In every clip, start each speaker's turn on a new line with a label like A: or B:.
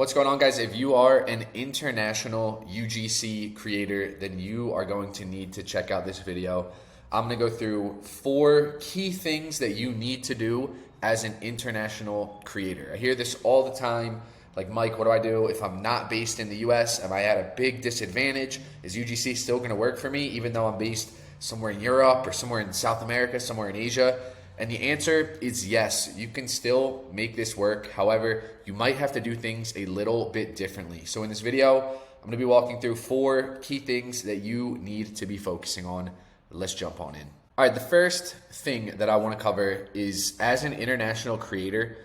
A: What's going on, guys? If you are an international UGC creator, then you are going to need to check out this video. I'm going to go through 4 key things that you need to do as an international creator. I hear this all the time. Like, Mike, what do I do if I'm not based in the US? Am I at a big disadvantage? Is UGC still going to work for me even though I'm based somewhere in Europe or somewhere in South America, somewhere in Asia? And the answer is yes, you can still make this work. However, you might have to do things a little bit differently. So in this video, I'm going to be walking through 4 key things that you need to be focusing on. Let's jump on in. All right, the first thing that I want to cover is, as an international creator,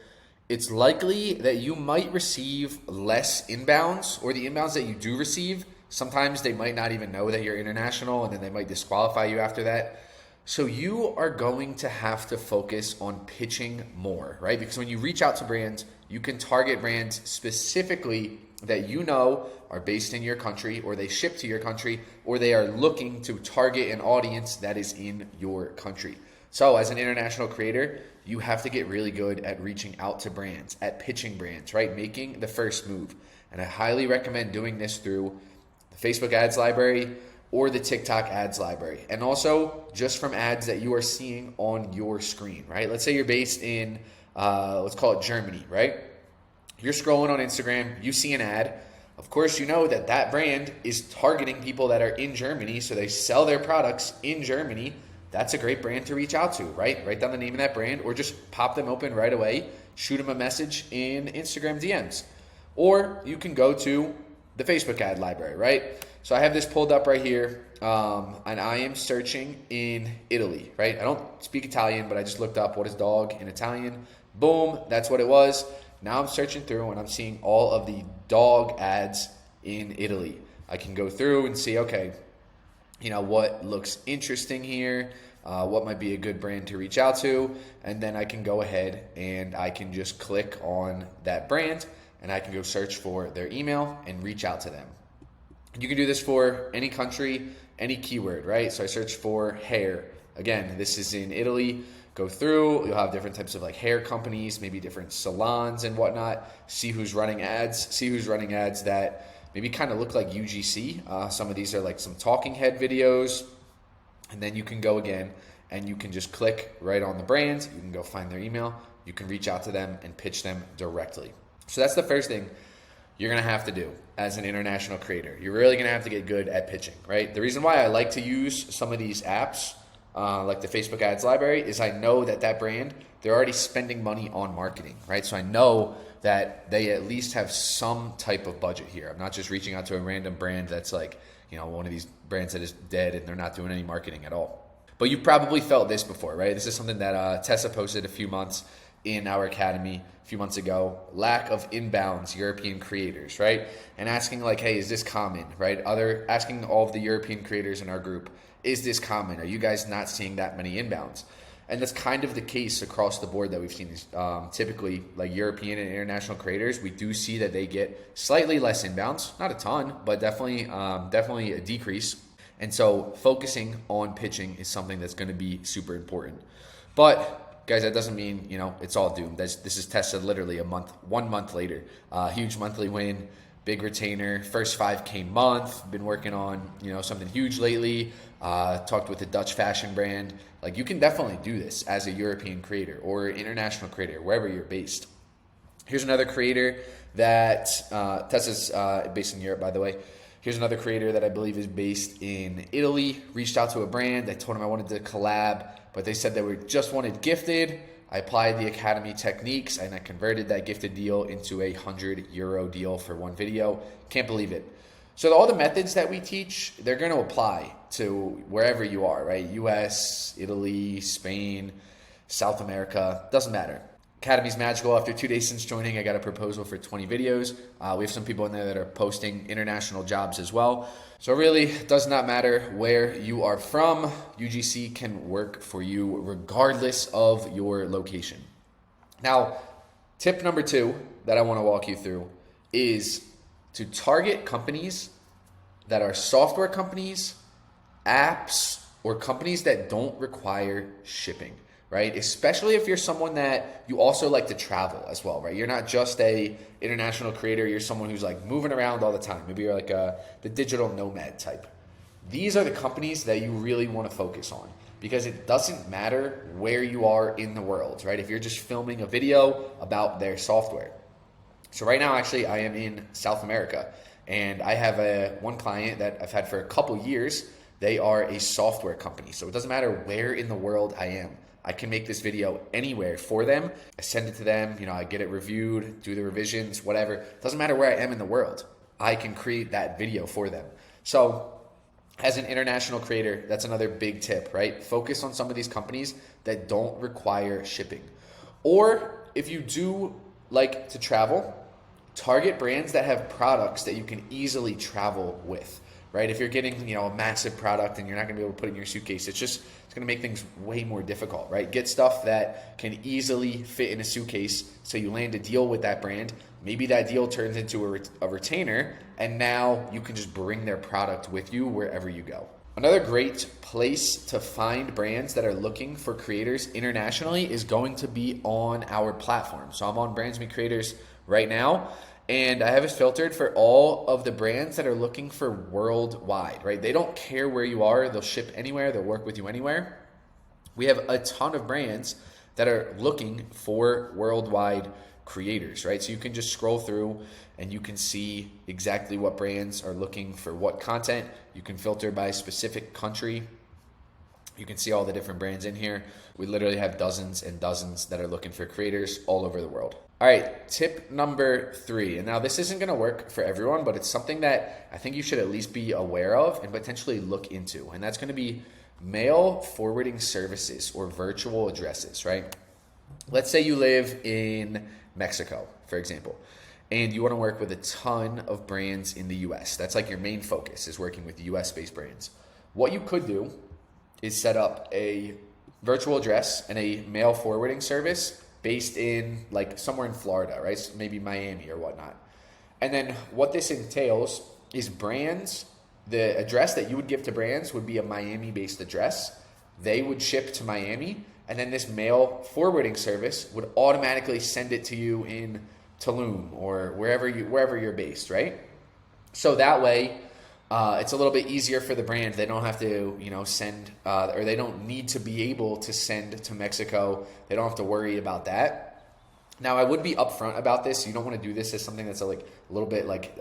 A: it's likely that you might receive less inbounds, or the inbounds that you do receive, sometimes they might not even know that you're international, and then they might disqualify you after that. So you are going to have to focus on pitching more, right? Because when you reach out to brands, you can target brands specifically that you know are based in your country, or they ship to your country, or they are looking to target an audience that is in your country. So as an international creator, you have to get really good at reaching out to brands, at pitching brands, right? Making the first move. And I highly recommend doing this through the Facebook ads library or the TikTok ads library. And also just from ads that you are seeing on your screen, right? Let's say you're based in, let's call it Germany, right? You're scrolling on Instagram, you see an ad. Of course, you know that that brand is targeting people that are in Germany, so they sell their products in Germany. That's a great brand to reach out to, right? Write down the name of that brand, or just pop them open right away, shoot them a message in Instagram DMs. Or you can go to the Facebook ad library, right? So I have this pulled up right here, and I am searching in Italy, right? I don't speak Italian, but I just looked up what is dog in Italian. Boom, that's what it was. Now I'm searching through and I'm seeing all of the dog ads in Italy. I can go through and see, okay, you know, what looks interesting here, what might be a good brand to reach out to, and then I can go ahead and I can just click on that brand and I can go search for their email and reach out to them. You can do this for any country, any keyword, right? So I search for hair. Again, this is in Italy. Go through, you'll have different types of like hair companies, maybe different salons and whatnot. See who's running ads that maybe kind of look like UGC. Some of these are like some talking head videos. And then you can go again and you can just click right on the brand. You can go find their email. You can reach out to them and pitch them directly. So that's the first thing you're going to have to do as an international creator. You're really going to have to get good at pitching, right? The reason why I like to use some of these apps, like the Facebook ads library, is I know that brand, they're already spending money on marketing, right? So I know that they at least have some type of budget here. I'm not just reaching out to a random brand that's like, you know, one of these brands that is dead and they're not doing any marketing at all. But you've probably felt this before, right? This is something that Tessa posted a few months in our academy a few months ago. Lack of inbounds European creators, right? And asking like, hey, is this common, right? Asking all of the European creators in our group, is this common? Are you guys not seeing that many inbounds? And that's kind of the case across the board that we've seen. Typically, like European and international creators, we do see that they get slightly less inbounds, not a ton, but definitely a decrease. And so focusing on pitching is something that's going to be super important. But guys, that doesn't mean, you know, it's all doomed. This is tested literally 1 month later. Huge monthly win, big retainer, first 5K month. Been working on, you know, something huge lately. Talked with a Dutch fashion brand. Like, you can definitely do this as a European creator or international creator, wherever you're based. Here's another creator that, Tessa's based in Europe, by the way. Here's another creator that I believe is based in Italy. Reached out to a brand. I told them I wanted to collab, but they said they just wanted gifted. I applied the Academy techniques and I converted that gifted deal into a €100 deal for one video. Can't believe it. So all the methods that we teach, they're going to apply to wherever you are, right? US, Italy, Spain, South America, doesn't matter. Academy's magical. After 2 days since joining, I got a proposal for 20 videos. We have some people in there that are posting international jobs as well. So it really does not matter where you are from. UGC can work for you regardless of your location. Now, tip number 2 that I want to walk you through is to target companies that are software companies, apps, or companies that don't require shipping, right? Especially if you're someone that you also like to travel as well, right? You're not just a international creator, you're someone who's like moving around all the time. Maybe you're like the digital nomad type. These are the companies that you really want to focus on, because it doesn't matter where you are in the world, right? If you're just filming a video about their software. So right now, actually, I am in South America, and I have one client that I've had for a couple years. They are a software company, so it doesn't matter where in the world I am. I can make this video anywhere for them. I send it to them, I get it reviewed, do the revisions, whatever. It doesn't matter where I am in the world. I can create that video for them. So as an international creator, that's another big tip, right? Focus on some of these companies that don't require shipping. Or if you do like to travel, target brands that have products that you can easily travel with, right? If you're getting, a massive product and you're not gonna be able to put it in your suitcase, it's gonna make things way more difficult, right? Get stuff that can easily fit in a suitcase, so you land a deal with that brand. Maybe that deal turns into a retainer, and now you can just bring their product with you wherever you go. Another great place to find brands that are looking for creators internationally is going to be on our platform. So I'm on Brands Meet Creators right now, and I have it filtered for all of the brands that are looking for worldwide, right? They don't care where you are. They'll ship anywhere. They'll work with you anywhere. We have a ton of brands that are looking for worldwide creators, right? So you can just scroll through and you can see exactly what brands are looking for what content. You can filter by specific country. You can see all the different brands in here. We literally have dozens and dozens that are looking for creators all over the world. All right, tip number 3. And now this isn't gonna work for everyone, but it's something that I think you should at least be aware of and potentially look into. And that's gonna be mail forwarding services or virtual addresses, right? Let's say you live in Mexico, for example, and you wanna work with a ton of brands in the US. That's like your main focus, is working with US-based brands. What you could do is set up a virtual address and a mail forwarding service based in like somewhere in Florida, right? So maybe Miami or whatnot. And then what this entails is brands, the address that you would give to brands would be a Miami-based address. They would ship to Miami, and then this mail forwarding service would automatically send it to you in Tulum or wherever you're based, right? So that way, it's a little bit easier for the brand. They don't have to, send, or they don't need to be able to send to Mexico. They don't have to worry about that. Now, I would be upfront about this. You don't want to do this as something that's like a little bit like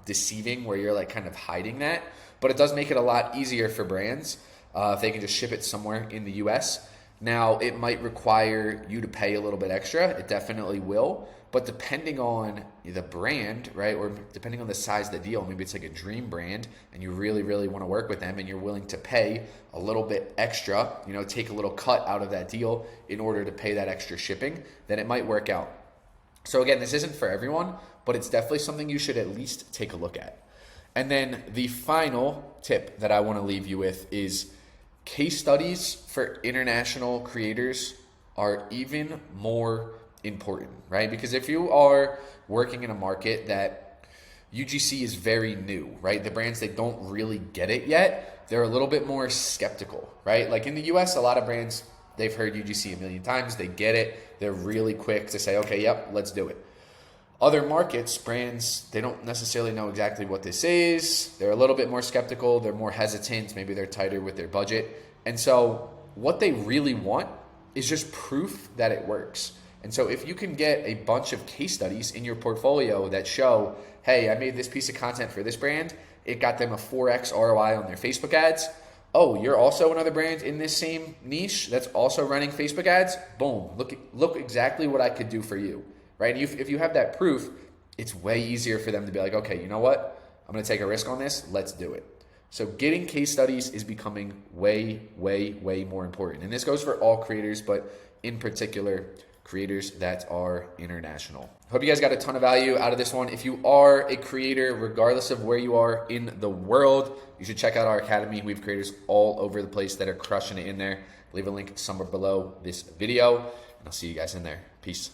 A: deceiving, where you're like kind of hiding that. But it does make it a lot easier for brands if they can just ship it somewhere in the US. Now, it might require you to pay a little bit extra. It definitely will. But depending on the brand, right, or depending on the size of the deal, maybe it's like a dream brand and you really, really want to work with them and you're willing to pay a little bit extra, take a little cut out of that deal in order to pay that extra shipping, then it might work out. So again, this isn't for everyone, but it's definitely something you should at least take a look at. And then the final tip that I want to leave you with is case studies for international creators are even more important, right? Because if you are working in a market that UGC is very new, right? The brands, they don't really get it yet. They're a little bit more skeptical, right? Like in the US, a lot of brands, they've heard UGC a million times. They get it. They're really quick to say, okay, yep, let's do it. Other markets, brands, they don't necessarily know exactly what this is. They're a little bit more skeptical. They're more hesitant. Maybe they're tighter with their budget. And so what they really want is just proof that it works. And so if you can get a bunch of case studies in your portfolio that show, hey, I made this piece of content for this brand, it got them a 4x ROI on their Facebook ads. Oh, you're also another brand in this same niche that's also running Facebook ads. Boom, look exactly what I could do for you, right? If you have that proof, it's way easier for them to be like, okay, you know what? I'm gonna take a risk on this, let's do it. So getting case studies is becoming way, way, way more important. And this goes for all creators, but in particular, creators that are international. Hope you guys got a ton of value out of this one. If you are a creator, regardless of where you are in the world, you should check out our academy. We have creators all over the place that are crushing it in there. Leave a link somewhere below this video, and I'll see you guys in there. Peace.